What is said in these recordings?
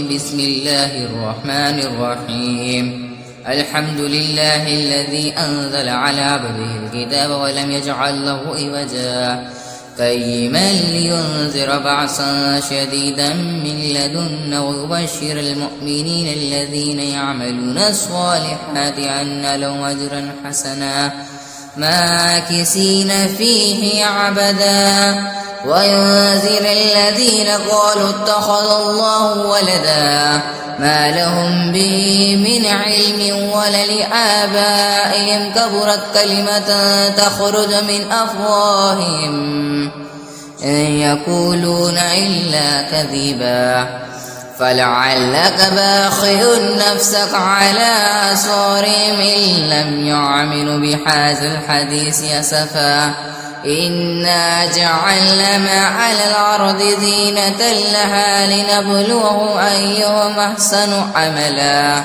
بسم الله الرحمن الرحيم. الحمد لله الذي أنزل على عبده الكتاب ولم يجعل له عوجا قيما لينذر بأسا شديدا من لدنه ويبشر المؤمنين الذين يعملون الصالحات أن لهم أجرا حسنا ماكثين فيه عبدا وينذر الذين قالوا اتخذ الله ولدا ما لهم به من علم ولا لآبائهم كبرت كلمة تخرج من أفواههم إن يقولون إلا كذبا فلعلك باخع نفسك على آثارهم إن لم يؤمنوا بهذا الحديث أسفا إنا جعلنا ما على الأرض زينة لها لنبلوهم أيهم أحسن عملا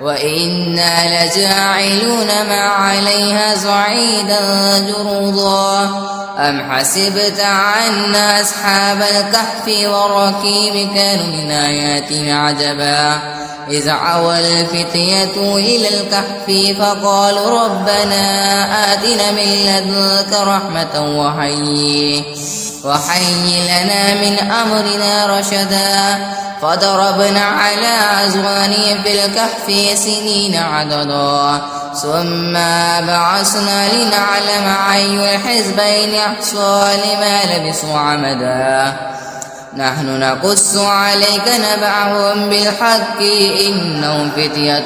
وإنا لجاعلون ما عليها صعيدا جروضا أم حسبت أن أصحاب الكهف والرقيم كانوا من آياتنا عجبا إذ أوى الفتية إلى الكهف فقالوا ربنا آتنا من لدنك رحمة وهيئ لنا من أمرنا رشدا فضربنا على أذقانهم في الكهف سنين عددا ثم بعثنا لنعلم أي الحزبين أحصى لما لبثوا عمدا نحن نقص عليك نبأهم بالحق إنهم فتية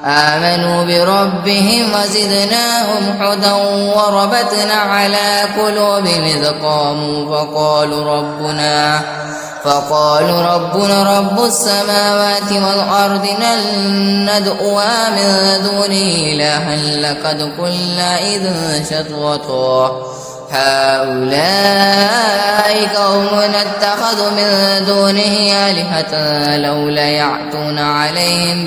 آمنوا بربهم وزدناهم هدى وربطنا على قلوبهم إذ قاموا فقالوا ربنا رب السماوات والأرض لن ندعو من دونه إلها لقد قلنا إذا شطوطا هؤلاء قوم اتخذوا من دونه آلهة لولا يأتون عليهم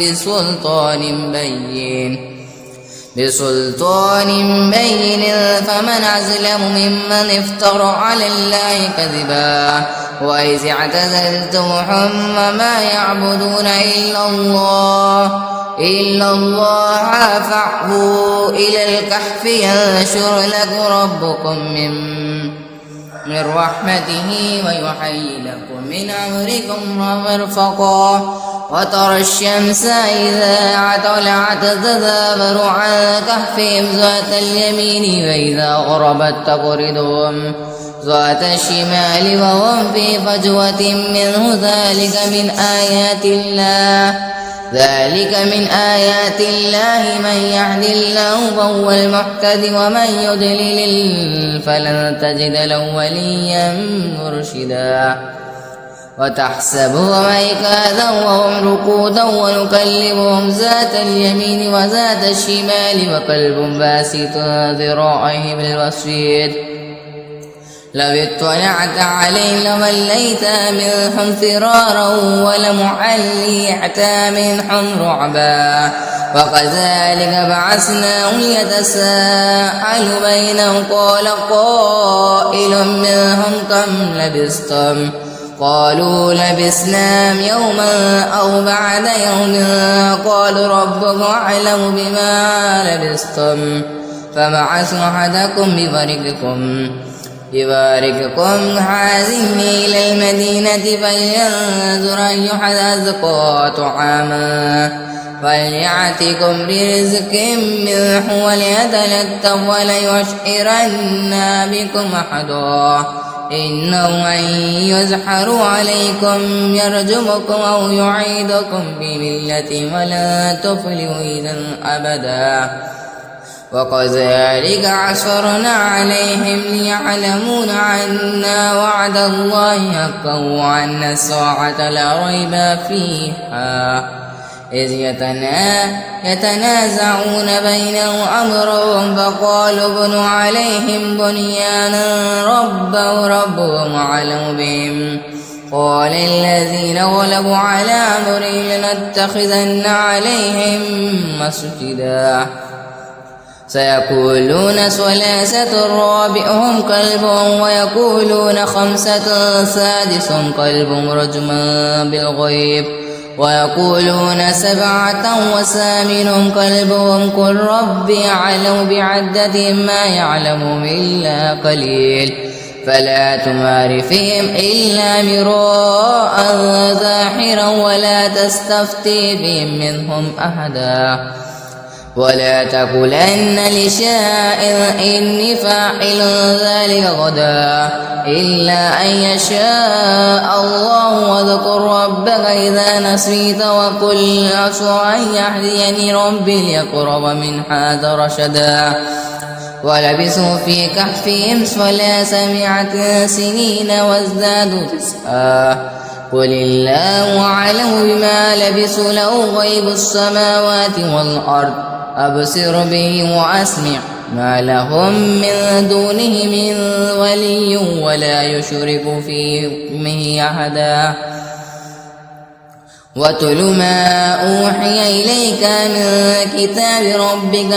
بسلطان بين فمن أظلم ممن افترى على الله كذبا وإذ اعتزلتموهم وما يعبدون إلا الله فاعبوا إلى الكهف ينشر لكم ربكم من رحمته ويحيي لكم من أمركم مرفقا وترى الشمس إذا طلعت تزاور عن كهفهم ذات اليمين وإذا غربت تقرضهم ذات الشمال وهم في فجوة منه ذلك من آيات الله من يهد الله فهو المهتد ومن يضلل فلن تجد له وليا مرشدا وتحسبهم أيقاظا وهم رقودا ونكلمهم ذات اليمين وذات الشمال وكلب باسط ذراعيه بالوسيد لو اطلعت عليهم لوليت منهم فرارا ولمعليت منهم رعبا وكذلك بعثناهم يتساءلوا بينهم قال قائل منهم كم لبثتم قالوا لبثنا يوما أو بعد يوم قالوا ربكم أعلم بما لبثتم فبعثوا أحدكم ببارككم هذه إلى المدينة فلينظر أيها أزكى طعاما فليأتكم برزق منه وليتلطف وليشعرن بكم أحدا إنه أن يزحروا عليكم يرجمكم أو يعيدكم بملة ولا تفلحوا إذا أبدا وكذلك عثرنا عليهم ليعلمون أن وعد الله حق وأن الساعة لا ريب فيها إذ يتنازعون بينهم أمرهم فقالوا ابنوا عليهم بنيانا ربهم أعلم بهم قال الذين غلبوا على أمرهم لنتخذن عليهم مسجدا سيقولون ثلاثة رابعهم كلبهم ويقولون خمسة سادسهم كلبهم رجما بالغيب ويقولون سبعة وثامنهم كلبهم قل ربي أعلم بعدتهم ما يعلمهم إلا قليل فلا تمار فيهم إلا مراء ظاهرا ولا تستفتي فيهم منهم أحدا ولا تقولن لشائع إني فاعل ذلك غدا إلا أن يشاء الله واذكر ربك إذا نسيت وقل عسى أن يهديني ربي لأقرب من هذا رشدا ولبثوا في كهفهم 300 سنين وازدادوا 9 قل الله أعلم بما لبثوا له غيب السماوات والأرض أبصر به وأسمع ما لهم من دونه من ولي ولا يشرك في حكمه أحدا واتل ما أوحي إليك من كتاب ربك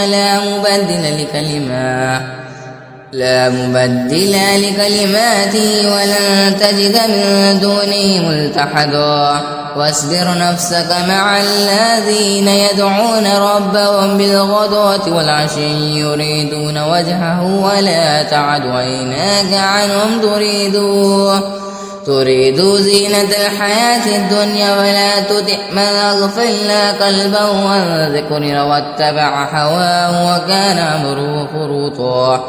لا مبدل لكلماته ولن تجد من دونه ملتحدا واصبر نفسك مع الذين يدعون ربهم بالغدوة والعشي يريدون وجهه ولا تعد عيناك عنهم تريد زينة الحياة الدنيا ولا تطع من أغفلنا قلبه عن ذكرنا واتبع هواه وكان أمره فرطا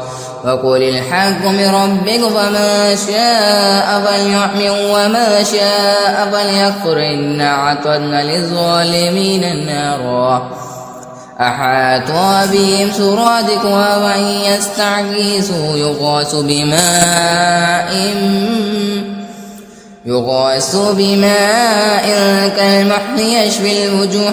وقل الحق من ربك فمن شاء فليؤمن ومن شاء فليكفر إنا أعتدنا للظالمين النار أحاط بهم سرادقها وإن يستغيثوا يغاث بماء كالمحل يشفي الوجوه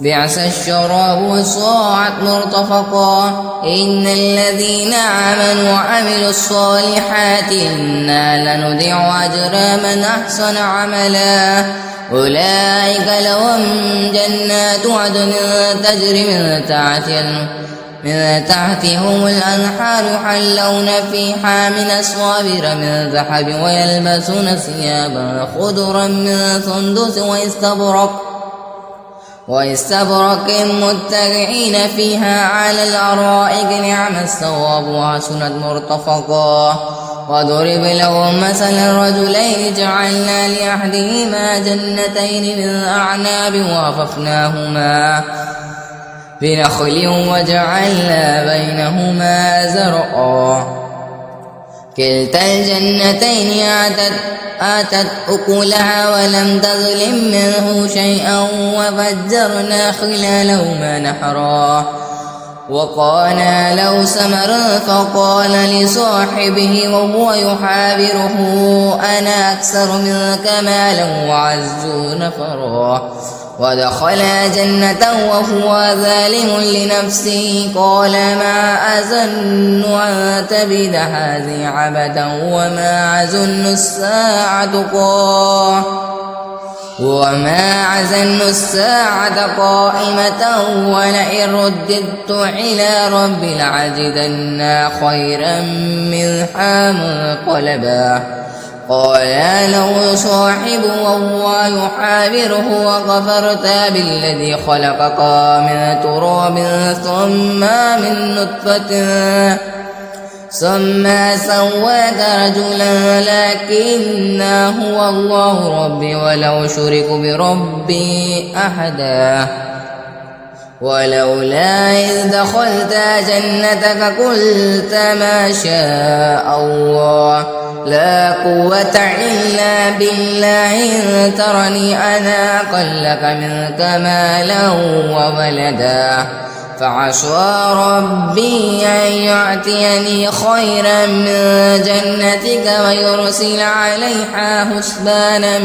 بئس الشراب وساءت مرتفقا إن الذين آمنوا وعملوا الصالحات إنا لنضيع أجر من أحسن عملا أولئك لهم جنات عدن تجري من تحتهم الأنهار يحلون فيها من أساور من ذهب ويلبسون ثيابا خضرا من سندس واستبرق متكئين فيها على الأرائك نعم الثواب وحسنت مرتفقا وضرب لهم مثل الرجلين جعلنا لأحدهما جنتين من أعناب وحففناهما بنخل وجعلنا بينهما زرعا كلتا الجنتين آتت أكلها ولم تظلم منه شيئا وفجرنا خلالهما نهرا وقانا له ثمر فقال لصاحبه وهو يحاوره أنا أكثر منك مالا وأعز نفرا ودخل جنته وهو ظالم لنفسه قال ما أظن أن تبيد هذه عبدا وما أظن الساعة قائمة ولئن رددت إلى ربي لأجدن خيرا منها منقلبا قال له صاحبه وهو يحاوره وكفرت بالذي خلقك من تراب ثم سواك رجلا لكن هو الله ربي ولا أشرك بربي أحدا ولولا إذ دخلت جنتك قلت ما شاء الله لا قوة إلا بالله إن ترني أنا أقلك منك مالا وولدا فعسى ربي أن يعطيني خيرا من جنتك ويرسل عليها حسبانا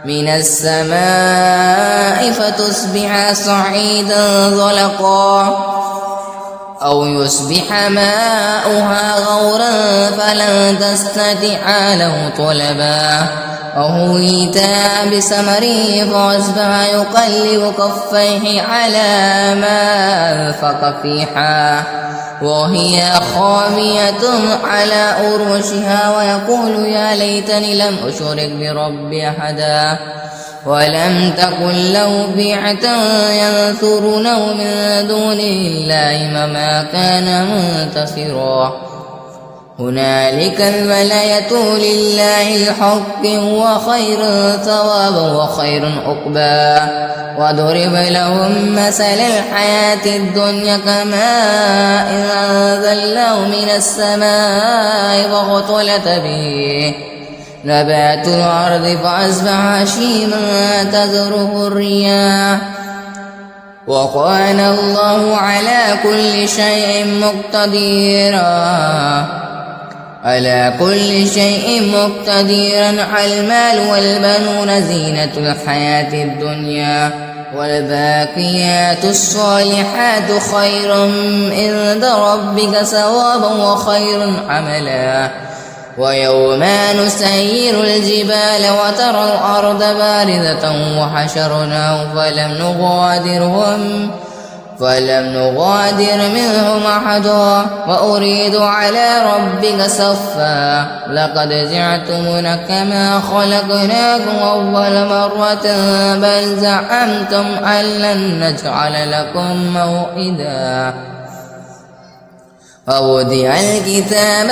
من السماء فتصبح صعيدا زلقا أو يصبح ماؤها غورا فلن تستطيع له طلبا وهويتا بثمره فأصبح يقلب كفيه على ما أنفق فيها وهي خاوية على عروشها ويقول يا ليتني لم أشرك بربي أحدا ولم تكن له فئة ينصرونه من دون الله وما كان منتصرا هنالك الولاية لله الحق هو خير ثوابا وخير عقبا وضرب لهم مثل الحياة الدنيا كماء أنزلناه من السماء فاختلط به نبات الأرض فأصبح هشيما تذروه الرياح وكان الله على كل شيء مقتدرا المال والبنون زينة الحياة الدنيا والباقيات الصالحات خير عند ربك ثوابا وخير عملا ويوم نسير الجبال وترى الأرض بارزة وحشرناهم فلم نغادر منهم أحدا وأريد على ربك صفا لقد جئتمونا كما خلقناكم أول مرة بل زعمتم أن لن نجعل لكم موعدا ووضع الكتاب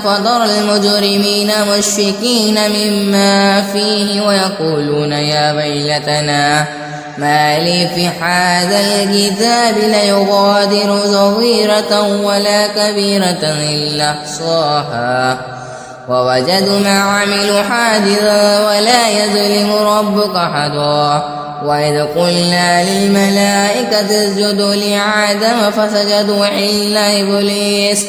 فترى المجرمين مشفقين مما فيه ويقولون يا ويلتنا ما لي في هذا الكتاب لا يغادر صغيرة ولا كبيرة إلا أحصاها ووجدوا ما عملوا حاضرا ولا يظلم ربك أحدا وإذ قلنا للملائكة اسجدوا لآدم فسجدوا إلا إبليس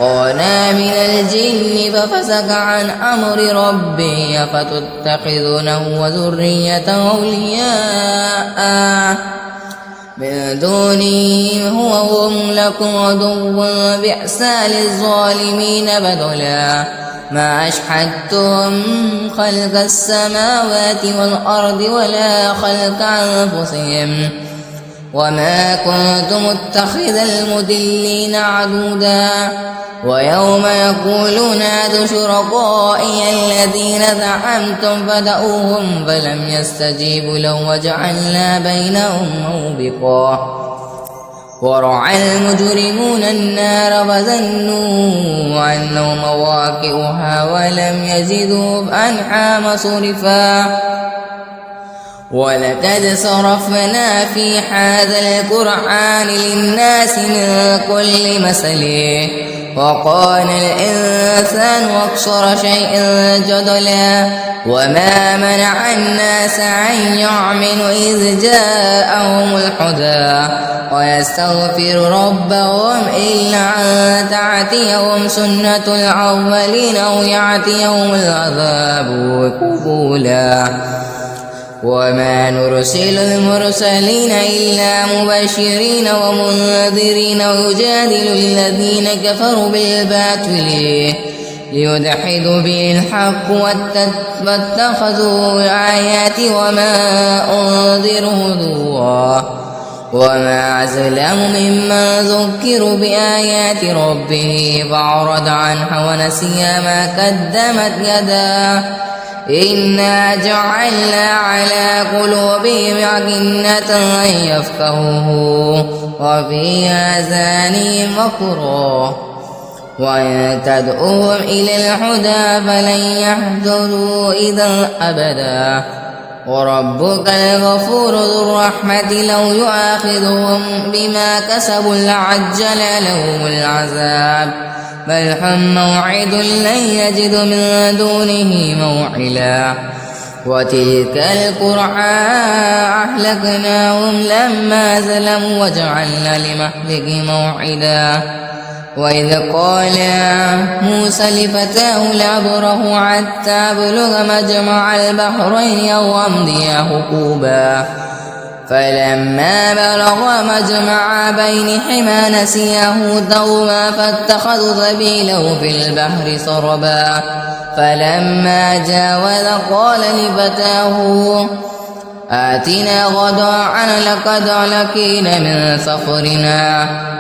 كان من الجن ففسق عن أمر ربه أفتتخذونه وذريته أولياء من دونه هم لكم عدو بئس للظالمين بدلا ما أشهدتم خلق السماوات والأرض ولا خلق أنفسهم وما كنت متخذ المضلين عضدا ويوم يقولون نادوا شركائي الذين زعمتم فدعوهم فلم يستجيبوا لهم وجعلنا بينهم موبقا ورعى المجرمون النار فظنوا أنهم مواقعها ولم يجدوا عنها مصرفا ولقد صرفنا في هذا القرآن للناس من كل مثل وقال الإنسان أكثر شيء جدلا وما منع الناس أن يؤمنوا إذ جاءهم الهدى ويستغفر ربهم إلا أن تأتيهم سنة الأولين أو يأتيهم العذاب قبولا وما نرسل المرسلين إلا مبشرين ومنذرين ويجادل الذين كفروا بالباطل ليدحضوا به الحق واتخذوا الآيات وما أنذروا هزوا وما أظلم ممن ذكر بآيات ربه فأعرض عنها ونسي ما قدمت يداه إنا جعلنا على قلوبهم أكنة أن يفقهوه وفي آذانهم وقرا وإن تدعوهم إلى الهدى فلن يهتدوا إذا أبدا وربك الغفور ذو الرحمة لو يؤاخذهم بما كسبوا لعجل لهم العذاب بل هم موعد لن يجدوا من دونه موعلا وتلك القرى أهلكناهم لما ظلموا وجعلنا لمهلكهم موعدا وإذ قال موسى لفتاه لأبره حتى أبلغ مجمع البحرين أو أمضي حقوبا فلما بلغ مجمع بينهما نسيا حوتهما فاتخذ سبيله في البحر سربا فلما جاوز قال لفتاه آتنا غداءنا لقد لقينا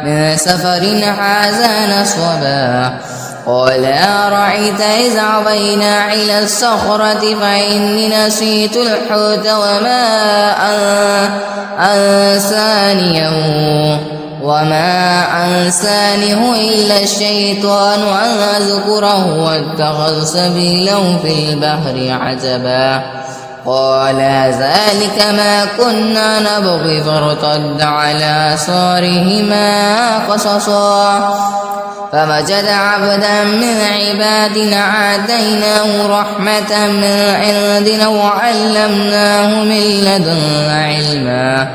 من سفرنا هذا نصبا قال أرأيت إذ أوينا إلى الصخرة فإني نسيت الحوت وما أنسانيه إلا الشيطان أن أذكره واتخذ سبيله في البحر عجبا قال ذلك ما كنا نبغي فارتد على آثارهما قصصا فوجد عبدا من عبادنا آتيناه رحمة من عندنا وعلمناه من لدنا علما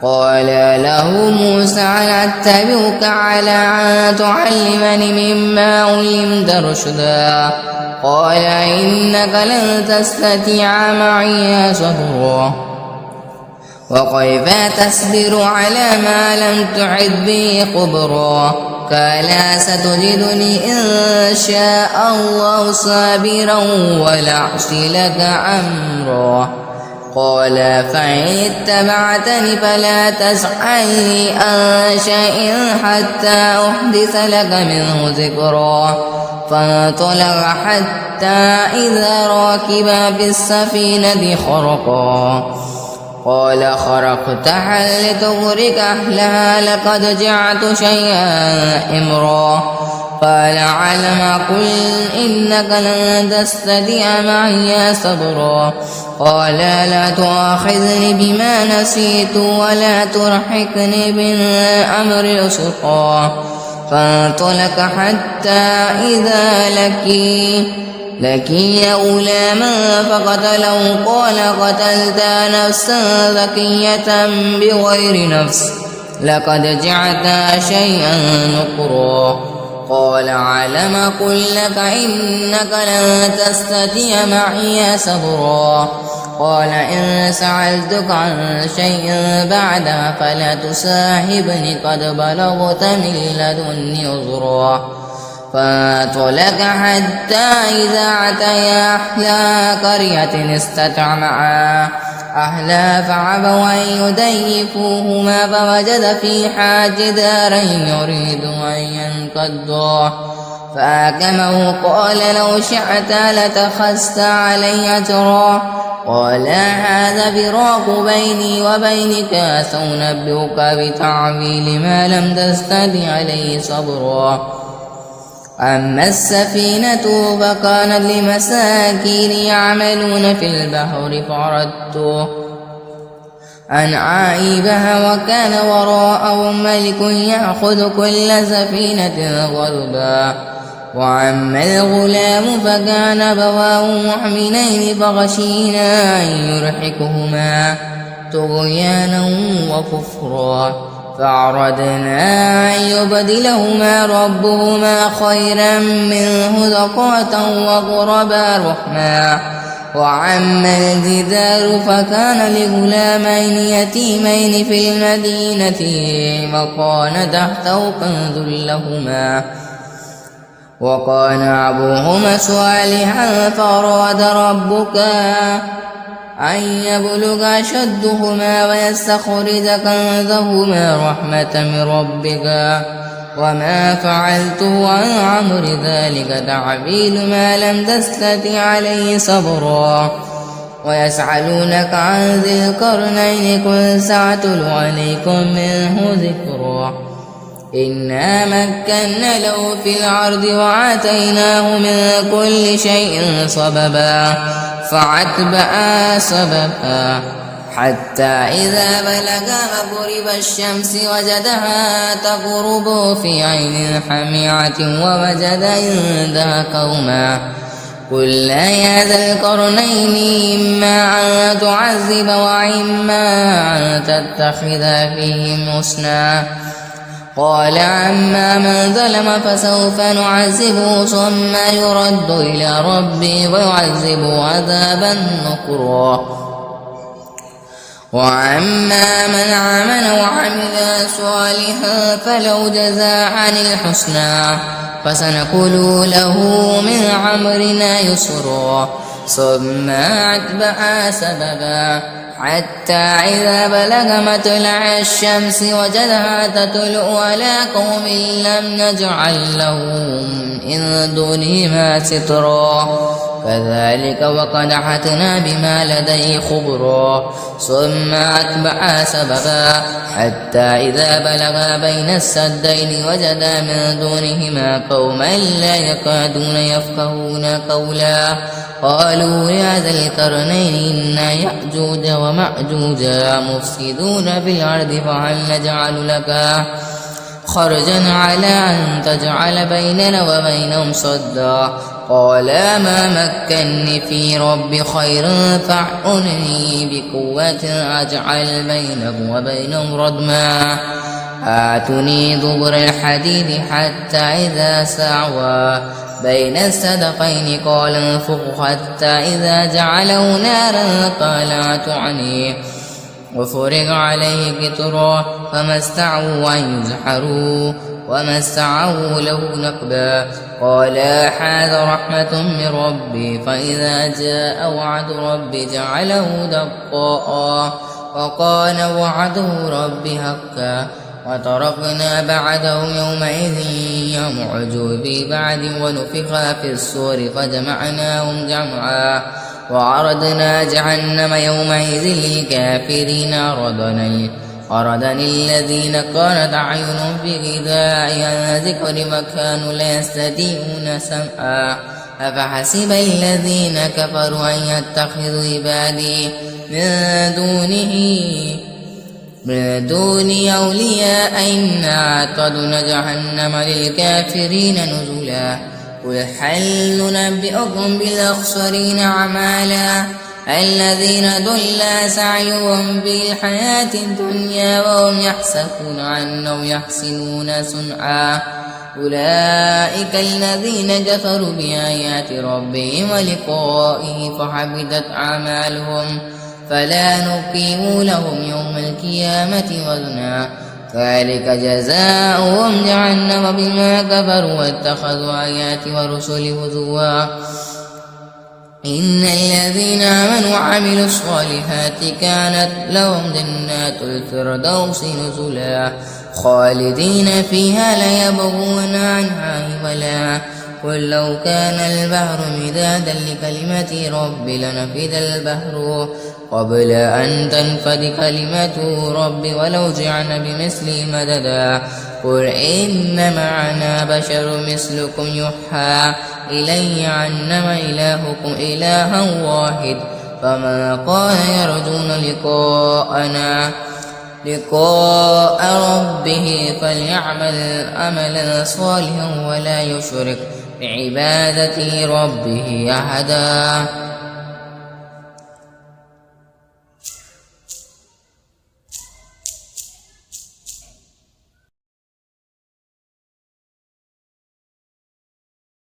قال له موسى هل أتبعك على أن تعلمني مما علمت رشدا قال إنك لن تستطيع معي صبرا وكيف تصبر على ما لم تعد به خبرا قال ستجدني إن شاء الله صابرا ولا أعصي لك أمرا قال فإن اتبعتني فلا تسألني عن شيء حتى أحدث لك منه ذكرا فانطلق حتى إذا ركبا في السفينة خرقا قال خرقتها لتغرق أهلها لقد جعلت شيئا إمرا قال علم قل إنك لن تستطيع معي صبرا قال لا تؤاخذني بما نسيت ولا ترهقني من أمري عسرا فانطلق حتى إذا لقي غلاما فقتله قال قتلت نفسا زكية بغير نفس لقد جعلت شيئا نكرا قال علم قل لك إنك لن تستطيع معي صبرا قال إن سألتك عن شيء بعدها فلا تصاحبني قد بلغت من لدني عذرا فانطلق حتى إذا أتيا أهل قرية استطعما أهلها فأبوا أن يضيفوهما فوجد فيها جدارا يريد أن ينقضا فأحكمه قال لو شئت لاتخذت علي أجرا قال هذا فراق بيني وبينك سأنبئك بتعويل ما لم تستطع عليه صبرا أما السفينة فكانت لمساكين يعملون في البحر فأردت أن أعيبها وكان وراءهم ملك يأخذ كل سفينة غصبا وأما الغلام فكان أبواه مؤمنين فخشينا أن يرهقهما طغيانا وكفرا فأردنا أن يبدلهما ربهما خيرا منه زكاة وقربا رحما وأما الجدار فكان لغلامين يتيمين في المدينة وكان تحته كنز لهما وكان أبوهما صالحا فأراد ربك أن يبلغ أشدهما ويستخرج كنزهما رحمة من ربك وما فعلته عن أمر ذلك تعويل ما لم تستطع عليه صبرا ويسألونك عن ذي القرنين قل سأتلو عليكم منه ذكرا إنا مكنا له في الأرض وآتيناه من كل شيء سببا فأتبع سببا حتى إذا بلغ مغرب الشمس وجدها تغرب في عين حميعة ووجد عندها قوما قل يا ذا القرنين إما أن تعذب وإما أن تتخذ فيهم حسنا قال أما من ظلم فسوف نعذبه ثم يرد إلى ربه ويعذبه عذابا نكرا وأما من آمن وعمل صالحا فله جزاء الحسنى فسنقول له من أمرنا يسرا ثم أتبع سببا حتى إذا بلغ مطلع الشمس وجدها تطلع على قوم لم نجعل لهم من دونهما سترا كذلك وقد أحطنا بما لديه خبرا ثم أتبع سببا حتى إذا بلغا بين السدين وجدا من دونهما قوما لا يكادون يفقهون قولا قالوا يا ذا القرنين إن يأجوج ومأجوج مفسدون في الأرض فهل نجعل لك خرجا على أن تجعل بيننا وبينهم صدا قال ما مكني في ربي خير فاعونني بقوة أجعل بينكم وبينهم ردما آتني دبر الحديد حتى إذا سعوا بين السدقين قال انفخ حتى إذا جعله نارا قال أتعني وفرغ عليه قطرا فما استطاعوا أن يزحروا وما استطاعوا له نقبا قال هذا رحمة من ربي فإذا جاء وعد ربي جعله دقاء وقال وعده ربي حقا وتركنا بعدهم يومئذ يمعج في بعد ونفخ في الصور فجمعناهم جمعا وعرضنا جهنم يومئذ للكافرين عرضا الذين كانت أعينهم في غذاء عن ذكر وكانوا لا يستطيعون سمعا أفحسب الذين كفروا أن يتخذوا عبادي من دوني أولياء إنا أعتدنا جهنم للكافرين نزلا قل هل ننبئكم بالأخسرين أعمالا الذين ضل سعيهم بالحياة الدنيا وهم يحسبون أنهم يحسنون صنعا أولئك الذين كفروا بآيات ربهم ولقائه فحبطت أعمالهم فلا نقيم لهم يوم القيامة وزنا ذلك جزاؤهم جهنم بما كفروا واتخذوا آياتي ورسلي هزوا إن الذين آمنوا وعملوا الصالحات كانت لهم جنات الفردوس نزلا خالدين فيها لا يبغون عنها حولا قل لو كان البحر مدادا لكلمة ربي لنفد البحر قبل أن تنفد كلمة ربي ولو جعلنا بمثله مددا قل إنما أنا بشر مثلكم يوحى إلي أنما إلهكم إله واحد فمن قال يرجون لقاء ربه فليعمل عملا صالحا ولا يشرك بعبادة ربه أحدا.